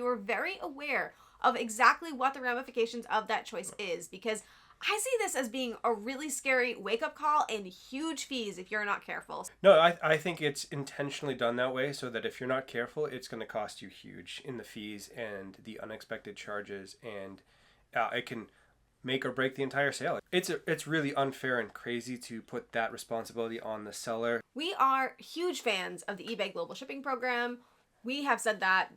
you are very aware of exactly what the ramifications of that choice is, because I see this as being a really scary wake-up call and huge fees if you're not careful. No, I think it's intentionally done that way so that if you're not careful, it's going to cost you huge in the fees and the unexpected charges, and it can make or break the entire sale. It's really unfair and crazy to put that responsibility on the seller. We are huge fans of the eBay Global Shipping Program. We have said that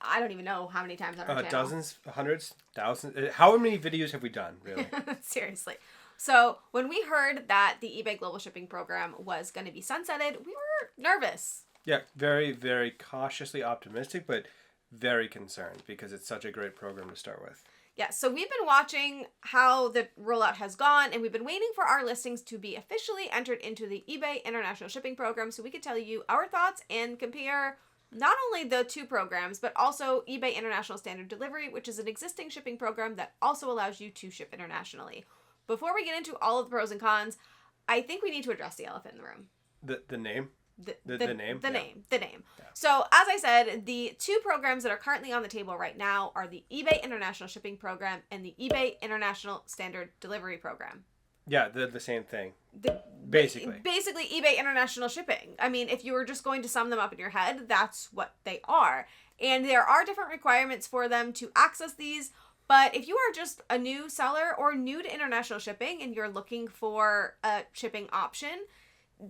I don't even know how many times on our channel. Dozens, hundreds, thousands. How many videos have we done, really? Seriously. So when we heard that the eBay Global Shipping Program was going to be sunsetted, we were nervous. Yeah, very, very cautiously optimistic, but very concerned because it's such a great program to start with. Yeah, so we've been watching how the rollout has gone, and we've been waiting for our listings to be officially entered into the eBay International Shipping Program so we could tell you our thoughts and compare not only the two programs, but also eBay International Standard Delivery, which is an existing shipping program that also allows you to ship internationally. Before we get into all of the pros and cons, I think we need to address the elephant in the room. The name? The name? The name. Yeah. So, as I said, the two programs that are currently on the table right now are the eBay International Shipping Program and the eBay International Standard Delivery Program. Yeah, they're the same thing. Basically, eBay International Shipping. I mean, if you were just going to sum them up in your head, that's what they are. And there are different requirements for them to access these. But if you are just a new seller or new to international shipping and you're looking for a shipping option,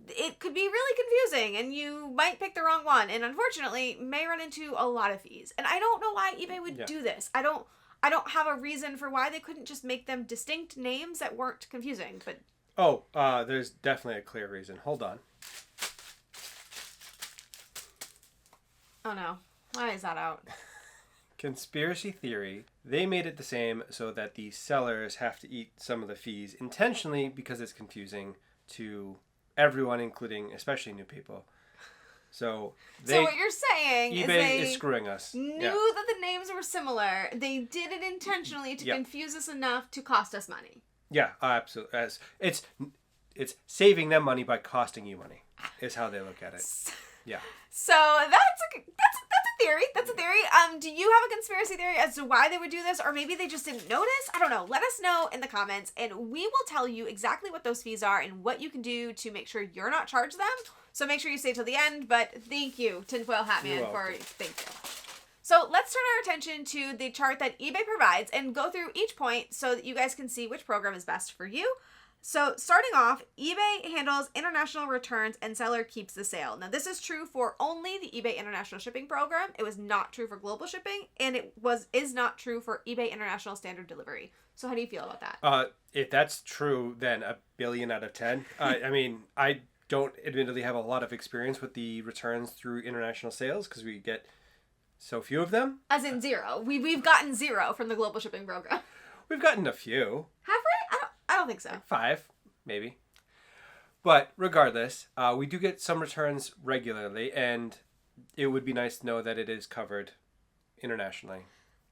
it could be really confusing and you might pick the wrong one. And unfortunately, may run into a lot of fees. And I don't know why eBay would do this. I don't have a reason for why they couldn't just make them distinct names that weren't confusing. But there's definitely a clear reason. Hold on. Oh no. Why is that out? Conspiracy theory. They made it the same so that the sellers have to eat some of the fees intentionally because it's confusing to everyone, including especially new people. So what you're saying eBay is they is screwing us. Knew that the names were similar. They did it intentionally to confuse us enough to cost us money. Yeah, absolutely. It's saving them money by costing you money. Is how they look at it. Yeah. So that's a theory. That's a theory. Do you have a conspiracy theory as to why they would do this, or maybe they just didn't notice? I don't know. Let us know in the comments, and we will tell you exactly what those fees are and what you can do to make sure you're not charged them. So make sure you stay till the end. But thank you, Tinfoil Hat Man, thank you. So let's turn our attention to the chart that eBay provides and go through each point so that you guys can see which program is best for you. So starting off, eBay handles international returns and seller keeps the sale. Now this is true for only the eBay International Shipping Program. It was not true for global shipping, and is not true for eBay International Standard Delivery. So how do you feel about that? If that's true, then 1 billion out of 10. I mean, I don't admittedly have a lot of experience with the returns through international sales because we get so few of them. As in zero. We've gotten 0 from the global shipping program. We've gotten a few. Have we? I don't think so. 5, maybe. But regardless, we do get some returns regularly, and it would be nice to know that it is covered internationally.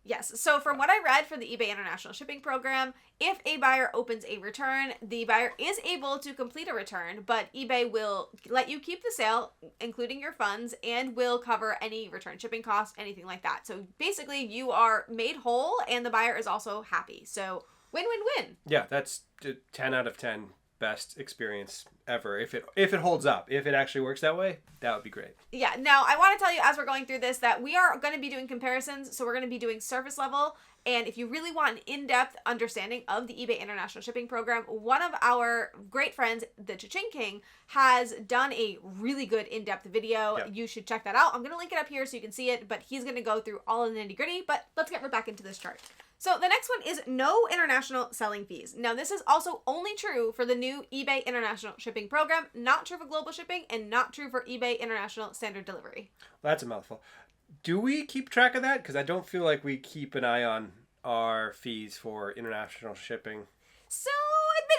Yes. So from what I read for the eBay International Shipping Program, if a buyer opens a return, the buyer is able to complete a return, but eBay will let you keep the sale, including your funds, and will cover any return shipping costs, anything like that. So basically, you are made whole, and the buyer is also happy. So win-win-win. Yeah, that's 10 out of 10 best experience ever. If it holds up, if it actually works that way, that would be great. Yeah. Now, I want to tell you as we're going through this that we are going to be doing comparisons. So we're going to be doing surface level. And if you really want an in-depth understanding of the eBay International Shipping Program, one of our great friends, the Cha-Ching King, has done a really good in-depth video. Yep. You should check that out. I'm going to link it up here so you can see it, but he's going to go through all of the nitty-gritty. But let's get right back into this chart. So the next one is no international selling fees. Now, this is also only true for the new eBay International Shipping Program, not true for global shipping, and not true for eBay International Standard Delivery. Well, that's a mouthful. Do we keep track of that? Because I don't feel like we keep an eye on our fees for international shipping. So,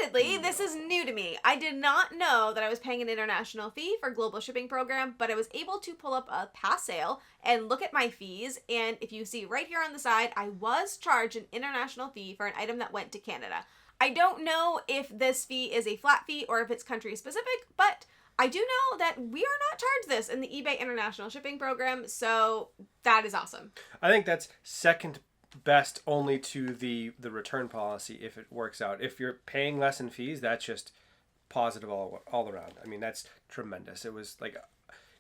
admittedly, this is new to me. I did not know that I was paying an international fee for global shipping program, but I was able to pull up a past sale and look at my fees. And if you see right here on the side, I was charged an international fee for an item that went to Canada. I don't know if this fee is a flat fee or if it's country specific, but I do know that we are not charged this in the eBay International Shipping Program, so that is awesome. I think that's second best only to the return policy if it works out. If you're paying less in fees, that's just positive all around. I mean, that's tremendous. It was like,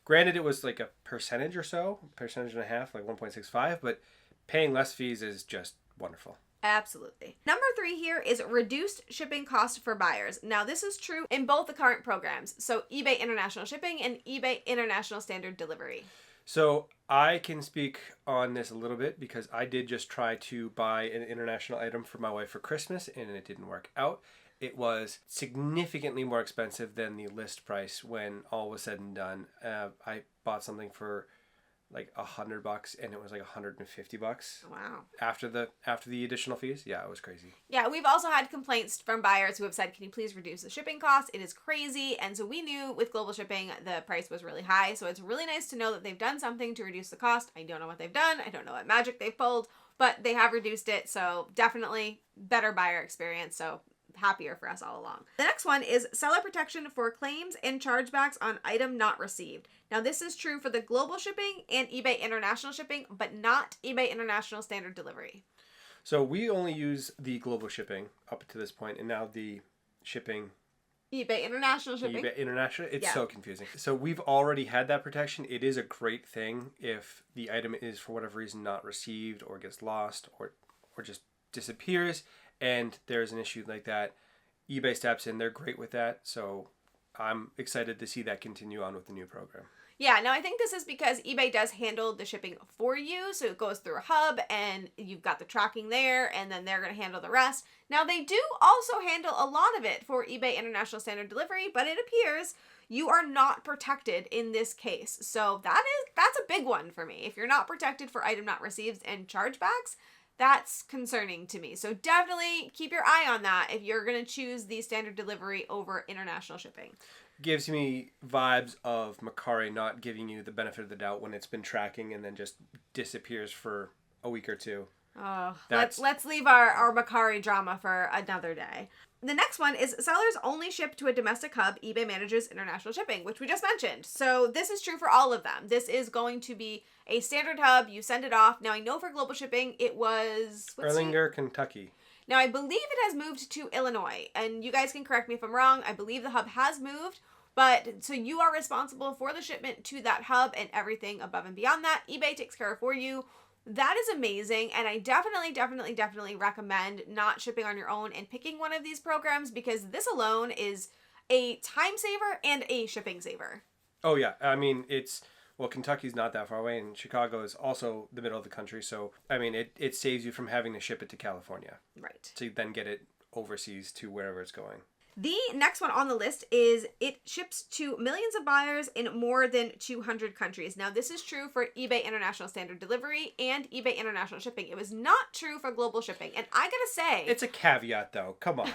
granted, it was like a percentage or so, percentage and a half, like 1.65, but paying less fees is just wonderful. Absolutely. Number 3 here is reduced shipping cost for buyers. Now, this is true in both the current programs, so eBay International Shipping and eBay International Standard Delivery. So I can speak on this a little bit because I did just try to buy an international item for my wife for Christmas and it didn't work out. It was significantly more expensive than the list price when all was said and done. I bought something for like $100 and it was like $150. Wow. After the additional fees. Yeah, it was crazy. Yeah, we've also had complaints from buyers who have said, can you please reduce the shipping costs? It is crazy. And so we knew with global shipping, the price was really high. So it's really nice to know that they've done something to reduce the cost. I don't know what they've done. I don't know what magic they've pulled, but they have reduced it. So definitely better buyer experience. So happier for us all along. The next one is seller protection for claims and chargebacks on item not received. Now, this is true for the global shipping and eBay International Shipping, but not eBay International Standard Delivery. So we only use the global shipping up to this point, and now the shipping eBay International Shipping. eBay International, it's so confusing. So we've already had that protection. It is a great thing if the item is for whatever reason not received or gets lost or just disappears and there's an issue like that. eBay steps in. They're great with that. So I'm excited to see that continue on with the new program. Yeah, now I think this is because eBay does handle the shipping for you. So it goes through a hub and you've got the tracking there and then they're going to handle the rest. Now they do also handle a lot of it for eBay International Standard Delivery, but it appears you are not protected in this case. So that's a big one for me. If you're not protected for item not received and chargebacks, that's concerning to me. So definitely keep your eye on that if you're going to choose the standard delivery over international shipping. Gives me vibes of Mercari not giving you the benefit of the doubt when it's been tracking and then just disappears for a week or two. Oh, let's leave our Mercari drama for another day. The next one is sellers only ship to a domestic hub. eBay manages international shipping, which we just mentioned. So this is true for all of them. This is going to be a standard hub. You send it off. Now, I know for global shipping, it was... Erlanger, Kentucky. Now, I believe it has moved to Illinois. And you guys can correct me if I'm wrong. I believe the hub has moved. But so you are responsible for the shipment to that hub and everything above and beyond that. eBay takes care of for you. That is amazing, and I definitely recommend not shipping on your own and picking one of these programs because this alone is a time saver and a shipping saver. Oh, yeah. I mean, Kentucky's not that far away, and Chicago is also the middle of the country, so, I mean, it saves you from having to ship it to California. Right. To then get it overseas to wherever it's going. The next one on the list is it ships to millions of buyers in more than 200 countries. Now, this is true for eBay International Standard Delivery and eBay International Shipping. It was not true for global shipping. And I gotta say... It's a caveat, though. Come on.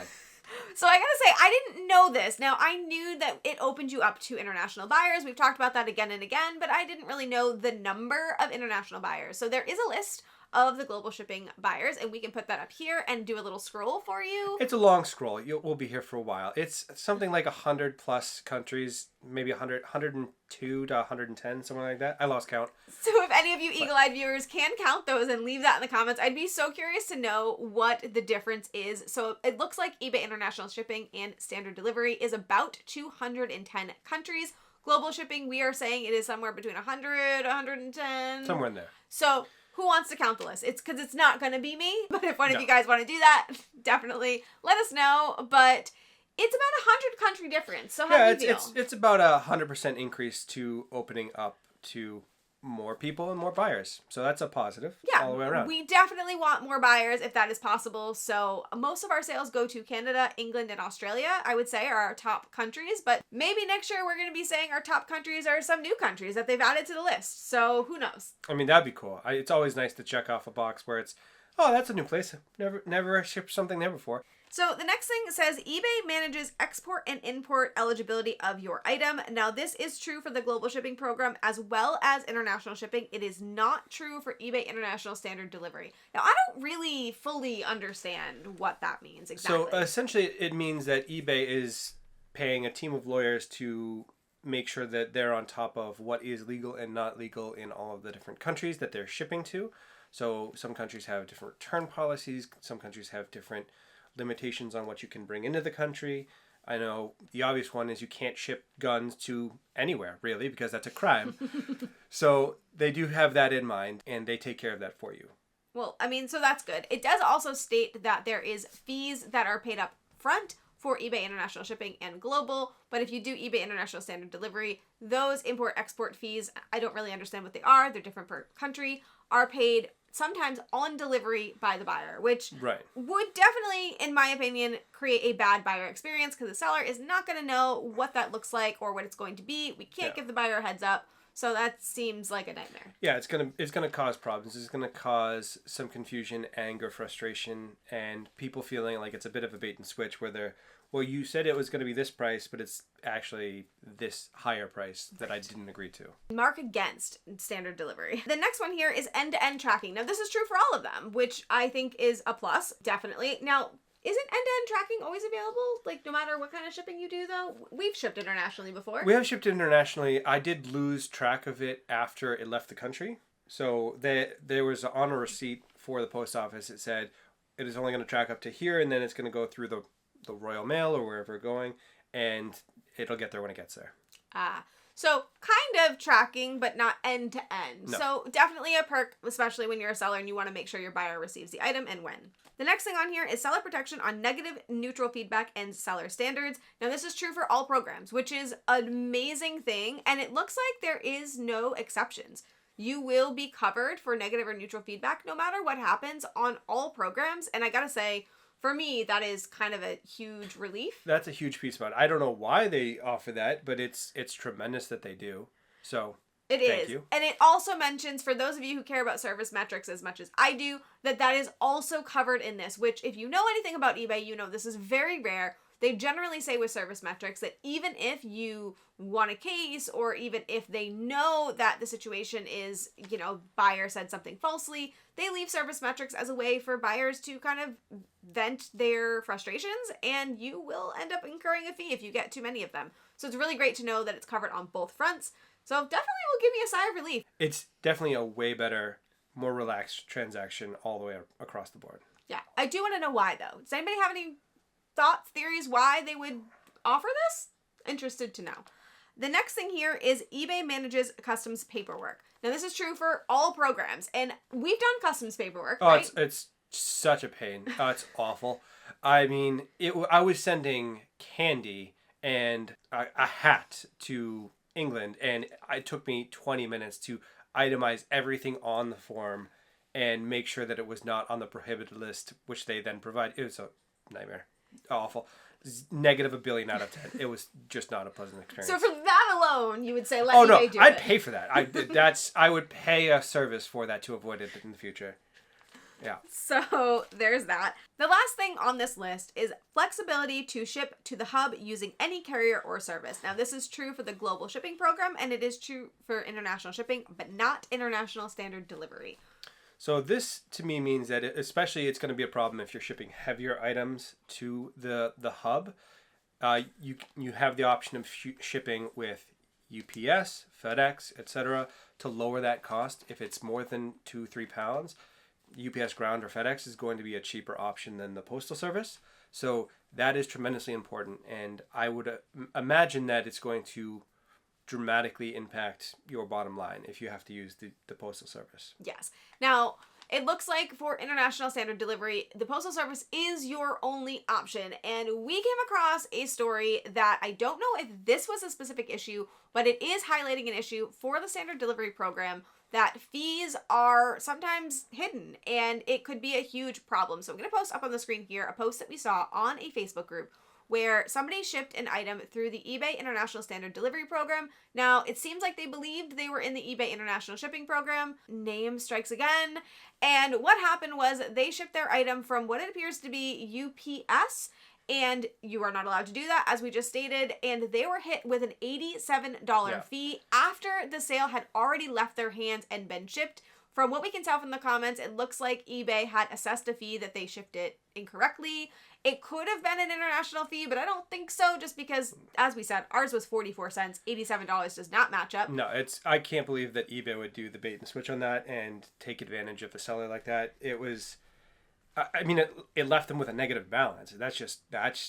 So I gotta say, I didn't know this. Now, I knew that it opened you up to international buyers. We've talked about that again and again, but I didn't really know the number of international buyers. So there is a list of the global shipping buyers, and we can put that up here and do a little scroll for you. It's a long scroll. We'll be here for a while. It's something like 100 plus countries, maybe 102 to 110, something like that. I lost count. So if any of you eagle-eyed viewers can count those and leave that in the comments, I'd be so curious to know what the difference is. So it looks like eBay International Shipping and Standard Delivery is about 210 countries. Global shipping, we are saying it is somewhere between 100, 110. Somewhere in there. So... who wants to count the list? It's because it's not going to be me. But if one of you guys want to do that, definitely let us know. But it's about 100 country difference. So how do you feel? It's about 100% increase to opening up to more people and more buyers. So that's a positive all the way around. We definitely want more buyers if that is possible. So most of our sales go to Canada, England, and Australia, I would say, are our top countries. But maybe next year we're going to be saying our top countries are some new countries that they've added to the list. So who knows? I mean, that'd be cool. It's always nice to check off a box where it's, oh, that's a new place. Never shipped something there before. So the next thing says eBay manages export and import eligibility of your item. Now this is true for the global shipping program as well as international shipping. It is not true for eBay International Standard Delivery. Now I don't really fully understand what that means exactly. So essentially it means that eBay is paying a team of lawyers to make sure that they're on top of what is legal and not legal in all of the different countries that they're shipping to. So some countries have different return policies. Some countries have different limitations on what you can bring into the country. I know the obvious one is you can't ship guns to anywhere, really, because that's a crime. So they do have that in mind, and they take care of that for you. Well, I mean, so that's good. It does also state that there is fees that are paid up front for eBay International Shipping and Global, but if you do eBay International Standard Delivery, those import-export fees, I don't really understand what they are, they're different per country, are paid sometimes on delivery by the buyer, which would definitely, in my opinion, create a bad buyer experience because the seller is not going to know what that looks like or what it's going to be. We can't give the buyer a heads up. So that seems like a nightmare. Yeah, it's gonna cause problems. It's gonna cause some confusion, anger, frustration, and people feeling like it's a bit of a bait and switch where they're, well, you said it was gonna be this price, but it's actually this higher price that I didn't agree to. Mark against standard delivery. The next one here is end-to-end tracking. Now this is true for all of them, which I think is a plus, definitely. Now, isn't end-to-end tracking always available? Like, no matter what kind of shipping you do, though? We've shipped internationally before. We have shipped internationally. I did lose track of it after it left the country. So there was on a receipt for the post office. It said it is only going to track up to here, and then it's going to go through the Royal Mail or wherever it's going, and it'll get there when it gets there. So kind of tracking, but not end to end. No. So definitely a perk, especially when you're a seller and you want to make sure your buyer receives the item and when. The next thing on here is seller protection on negative, neutral feedback and seller standards. Now this is true for all programs, which is an amazing thing. And it looks like there is no exceptions. You will be covered for negative or neutral feedback no matter what happens on all programs. And I gotta say, for me, that is kind of a huge relief. That's a huge piece about it. I don't know why they offer that, but it's tremendous that they do. So it is. You. And it also mentions, for those of you who care about service metrics as much as I do, that is also covered in this, which if you know anything about eBay, you know this is very rare. They generally say with service metrics that even if you won a case or even if they know that the situation is, buyer said something falsely, they leave service metrics as a way for buyers to kind of vent their frustrations, and you will end up incurring a fee if you get too many of them. So it's really great to know that it's covered on both fronts. So definitely will give me a sigh of relief. It's definitely a way better, more relaxed transaction all the way across the board. Yeah. I do want to know why, though. Does anybody have any thoughts, theories, why they would offer this? Interested to know. The next thing here is eBay manages customs paperwork. Now, this is true for all programs, and we've done customs paperwork, right? It's such a pain. It's awful. I mean, I was sending candy and a hat to England, and it took me 20 minutes to itemize everything on the form and make sure that it was not on the prohibited list, which they then provide. It was a nightmare. Awful. Negative $1 billion out of 10. It was just not a pleasant experience. So for that alone, you would say let eBay do it. I'd pay for that. I would pay a service for that to avoid it in the future. Yeah. So there's that. The last thing on this list is flexibility to ship to the hub using any carrier or service. Now this is true for the global shipping program, and it is true for international shipping, but not international standard delivery. So this to me means that especially it's going to be a problem if you're shipping heavier items to the hub. You have the option of shipping with UPS, FedEx, etc. to lower that cost. If it's more than 2-3 pounds, UPS Ground or FedEx is going to be a cheaper option than the Postal Service. So that is tremendously important, and I would imagine that it's going to dramatically impact your bottom line if you have to use the Postal Service. Yes. Now, it looks like for international standard delivery, the Postal Service is your only option. And we came across a story that I don't know if this was a specific issue, but it is highlighting an issue for the standard delivery program that fees are sometimes hidden, and it could be a huge problem. So I'm going to post up on the screen here a post that we saw on a Facebook group where somebody shipped an item through the eBay International Standard Delivery Program. Now, it seems like they believed they were in the eBay International Shipping Program. Name strikes again. And what happened was they shipped their item from what it appears to be UPS, and you are not allowed to do that, as we just stated, and they were hit with an $87 fee after the sale had already left their hands and been shipped From what we can tell from the comments, it looks like eBay had assessed a fee that they shipped it incorrectly. It could have been an international fee, but I don't think so, just because, as we said, ours was 44 cents. $87 does not match up. No, I can't believe that eBay would do the bait and switch on that and take advantage of the seller like that. It was, I mean, it left them with a negative balance. That's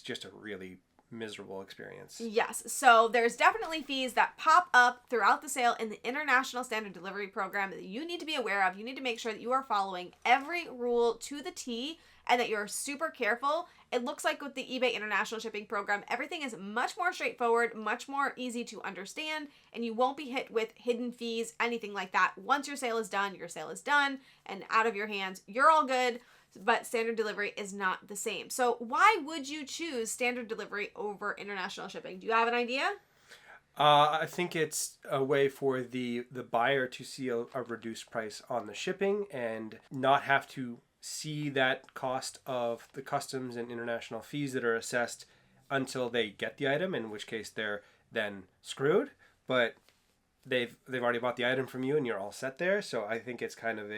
just a really miserable experience. Yes, so there's definitely fees that pop up throughout the sale in the International Standard Delivery Program that you need to be aware of. You need to make sure that you are following every rule to the T and that you're super careful. It looks like with the eBay International Shipping Program, everything is much more straightforward, much more easy to understand, and you won't be hit with hidden fees, anything like that. Once your sale is done and out of your hands, you're all good. But standard delivery is not the same. So why would you choose standard delivery over international shipping? Do you have an idea? I think it's a way for the buyer to see a reduced price on the shipping and not have to see that cost of the customs and international fees that are assessed until they get the item, in which case they're then screwed. But they've already bought the item from you and you're all set there. So I think it's kind of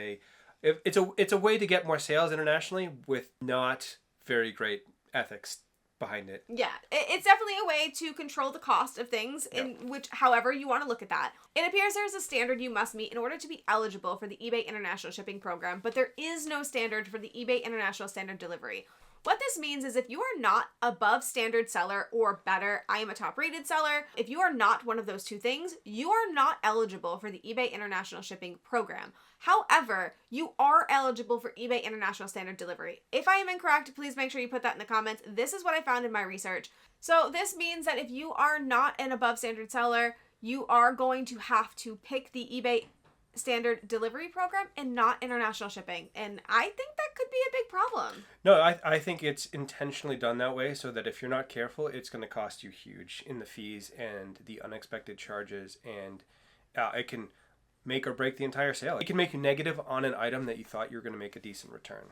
it's a way to get more sales internationally with not very great ethics behind it. Yeah, it's definitely a way to control the cost of things, in which, however you want to look at that. It appears there's a standard you must meet in order to be eligible for the eBay International Shipping Program, but there is no standard for the eBay International Standard Delivery. What this means is if you are not above standard seller or better, I am a top rated seller, if you are not one of those two things, you are not eligible for the eBay International Shipping Program. However, you are eligible for eBay International Standard Delivery. If I am incorrect, please make sure you put that in the comments. This is what I found in my research. So this means that if you are not an above standard seller, you are going to have to pick the eBay Standard Delivery Program and not international shipping. And I think that could be a big problem. No, I think it's intentionally done that way so that if you're not careful, it's going to cost you huge in the fees and the unexpected charges, and it can make or break the entire sale. It can make you negative on an item that you thought you were going to make a decent return.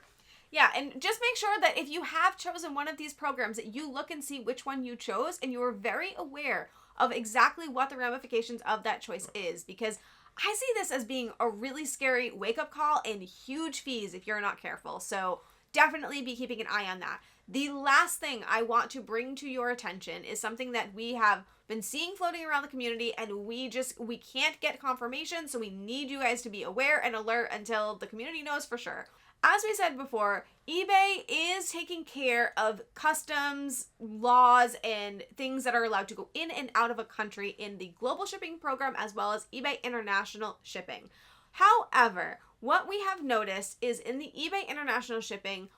Yeah, and just make sure that if you have chosen one of these programs, that you look and see which one you chose and you are very aware of exactly what the ramifications of that choice is, because I see this as being a really scary wake-up call and huge fees if you're not careful. So definitely be keeping an eye on that. The last thing I want to bring to your attention is something that we have been seeing floating around the community, and we can't get confirmation, so we need you guys to be aware and alert until the community knows for sure. As we said before, eBay is taking care of customs, laws, and things that are allowed to go in and out of a country in the global shipping program, as well as eBay International Shipping. However, what we have noticed is in the eBay International Shipping,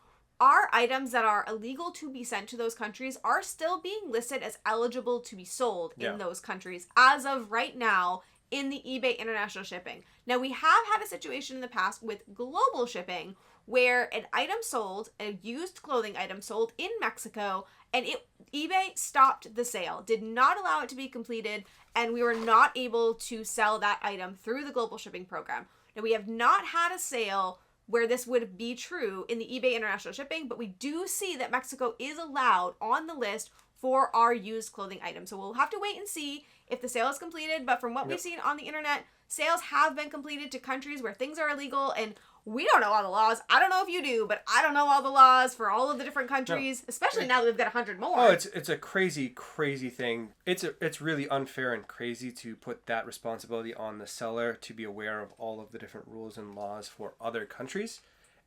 our items that are illegal to be sent to those countries are still being listed as eligible to be sold in those countries as of right now in the eBay International Shipping. Now, we have had a situation in the past with global shipping where an item sold, a used clothing item sold in Mexico, and eBay stopped the sale, did not allow it to be completed, and we were not able to sell that item through the global shipping program. Now, we have not had a sale where this would be true in the eBay International Shipping, but we do see that Mexico is allowed on the list for our used clothing items. So we'll have to wait and see if the sale is completed, but from what we've seen on the internet, sales have been completed to countries where things are illegal, and we don't know all the laws. I don't know if you do, but I don't know all the laws for all of the different countries, especially now that we've got 100 more. Oh, it's a crazy thing. It's really unfair and crazy to put that responsibility on the seller to be aware of all of the different rules and laws for other countries,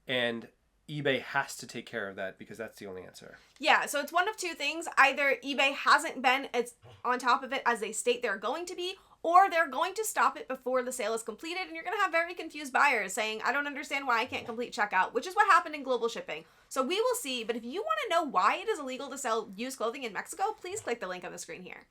and eBay has to take care of that because that's the only answer. Yeah, so it's one of two things. Either eBay hasn't been as on top of it as they state they're going to be, or they're going to stop it before the sale is completed, and you're going to have very confused buyers saying, I don't understand why I can't complete checkout, which is what happened in global shipping. So we will see, but if you want to know why it is illegal to sell used clothing in Mexico, please click the link on the screen here.